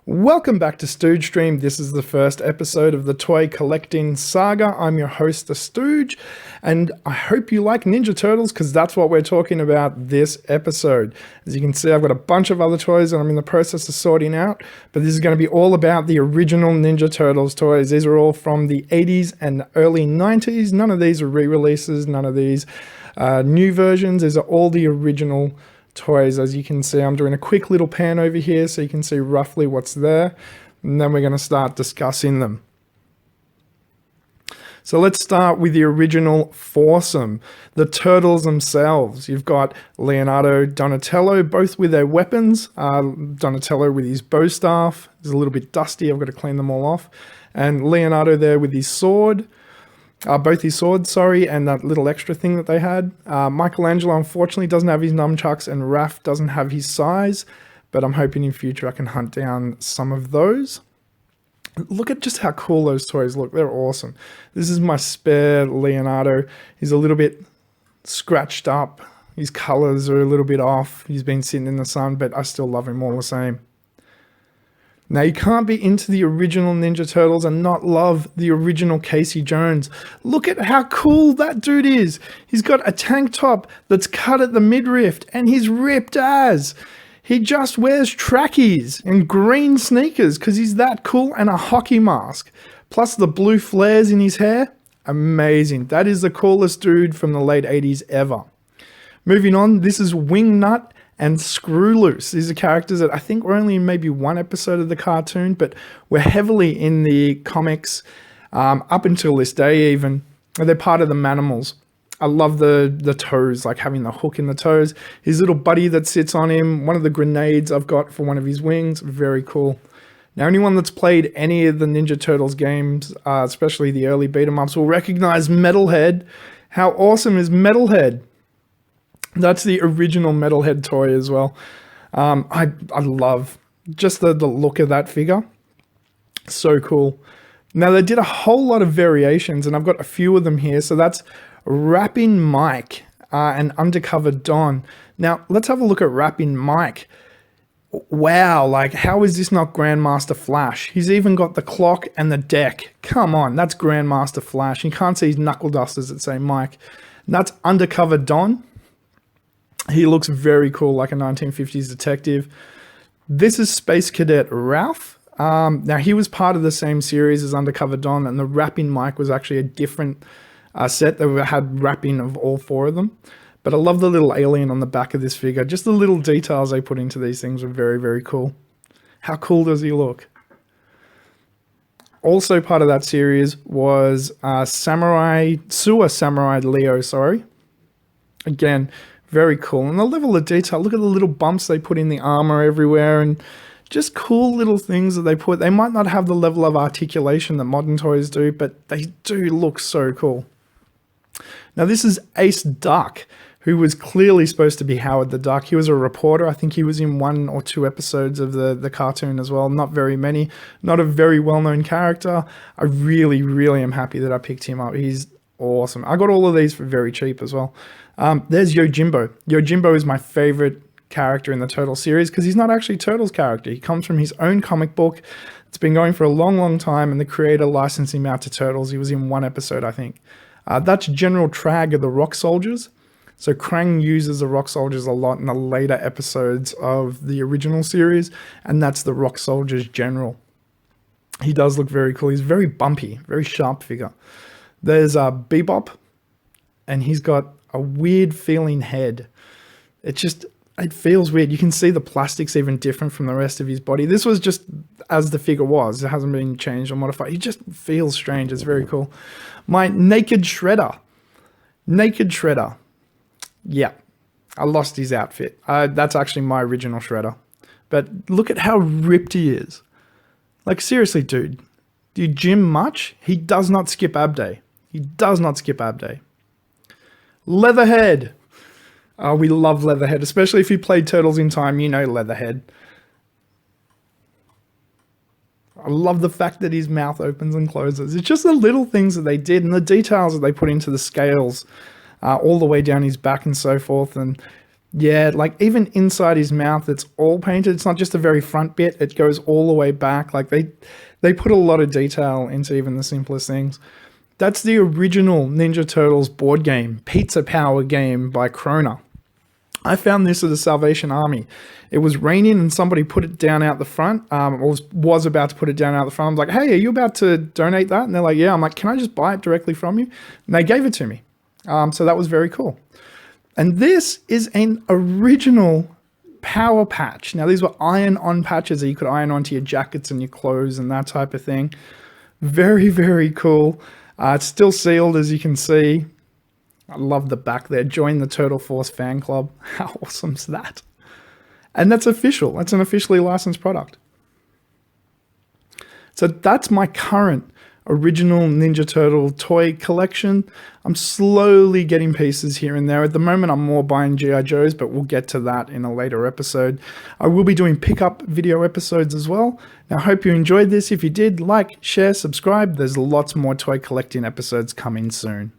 Welcome back to Stooge Stream. This is the first episode of the toy collecting saga. I'm your host, the Stooge, and I hope you like Ninja Turtles because that's what we're talking about this episode. As you can see, I've got a bunch of other toys that I'm in the process of sorting out, but this is going to be all about the original Ninja Turtles toys. These are all from the 80s and early 90s. None of these are re-releases, none of these new versions. These are all the original toys. As you can see, I'm doing a quick little pan over here so you can see roughly what's there, and then we're going to start discussing them. So let's start with the original foursome, the Turtles themselves. You've got Leonardo, Donatello, both with their weapons. Donatello with his bow staff. It's a little bit dusty, I've got to clean them all off. And Leonardo there with his sword. Both his swords, and that little extra thing that they had. Michelangelo unfortunately doesn't have his nunchucks, and Raph doesn't have his size, but I'm hoping in future I can hunt down some of those. Look at just how cool those toys look. They're awesome. This is my spare Leonardo. He's a little bit scratched up. His colors are a little bit off. He's been sitting in the sun, but I still love him all the same. Now, you can't be into the original Ninja Turtles and not love the original Casey Jones. Look at how cool that dude is. He's got a tank top that's cut at the midriff and he's ripped as. He just wears trackies and green sneakers because he's that cool, and a hockey mask. Plus the blue flares in his hair. Amazing. That is the coolest dude from the late 80s ever. Moving on, this is Wingnut and Screw Loose. These are characters that I think were only in maybe one episode of the cartoon, but were heavily in the comics up until this day even. They're part of the Manimals. I love the toes, like having the hook in the toes. His little buddy that sits on him, one of the grenades I've got for one of his wings, very cool. Now, anyone that's played any of the Ninja Turtles games, especially the early beat-em-ups, will recognize Metalhead. How awesome is Metalhead? That's the original Metalhead toy as well. I love just the look of that figure. So cool. Now, they did a whole lot of variations, and I've got a few of them here. So that's Rapping Mike and Undercover Don. Now, let's have a look at Rapping Mike. Wow, like how is this not Grandmaster Flash? He's even got the clock and the deck. Come on, that's Grandmaster Flash. You can't see his knuckle dusters that say Mike. And that's Undercover Don. He looks very cool, like a 1950s detective. This is Space Cadet Ralph. Now, he was part of the same series as Undercover Don, and the Rapping Mike was actually a different set that had rapping of all four of them. But I love the little alien on the back of this figure. Just the little details they put into these things are very, very cool. How cool does he look? Also part of that series was Sewer Samurai Leo, Again, very cool. And the level of detail, look at the little bumps they put in the armor everywhere, and just cool little things that they put. They might not have the level of articulation that modern toys do, but they do look so cool. Now, this is Ace Duck, who was clearly supposed to be Howard the Duck. He was a reporter. I think he was in 1 or 2 episodes of the cartoon as well. Not very many. Not a very well-known character. I really, really am happy that I picked him up. He's awesome. I got all of these for very cheap as well. There's Yojimbo. Yojimbo is my favorite character in the Turtles series because he's not actually a Turtles character. He comes from his own comic book. It's been going for a long, long time, and the creator licensed him out to Turtles. He was in 1 episode, I think. That's General Trag of the Rock Soldiers. So Krang uses the Rock Soldiers a lot in the later episodes of the original series, and that's the Rock Soldiers General. He does look very cool. He's very bumpy, very sharp figure. There's Bebop, and he's got a weird feeling head. It feels weird. You can see the plastic's even different from the rest of his body. This was just as the figure was. It hasn't been changed or modified. He just feels strange. It's very cool. My Naked Shredder. Naked Shredder. Yeah, I lost his outfit. That's actually my original Shredder. But look at how ripped he is. Like, seriously, dude. Do you gym much? He does not skip ab day. He does not skip ab day. Leatherhead. We love Leatherhead, especially if you played Turtles in Time, you know Leatherhead. I love the fact that his mouth opens and closes. It's just the little things that they did and the details that they put into the scales all the way down his back and so forth. And Yeah, like even inside his mouth, it's all painted. It's not just the very front bit; it goes all the way back. Like they put a lot of detail into even the simplest things. That's the original Ninja Turtles board game, Pizza Power game by Krona. I found this at the Salvation Army. It was raining and somebody put it down out the front. Was about to put it down out the front. I was like, hey, are you about to donate that? And they're like, yeah. I'm like, can I just buy it directly from you? And they gave it to me. So that was very cool. And this is an original power patch. Now, these were iron-on patches that you could iron onto your jackets and your clothes and that type of thing. Very, very cool. It's still sealed, as you can see. I love the back there. Join the Turtle Force fan club. How awesome's that? And that's official. That's an officially licensed product. So that's my current original Ninja Turtle toy collection. I'm slowly getting pieces here and there. At the moment, I'm more buying G.I. Joes, but we'll get to that in a later episode. I will be doing pickup video episodes as well. Now, I hope you enjoyed this. If you did, like, share, subscribe. There's lots more toy collecting episodes coming soon.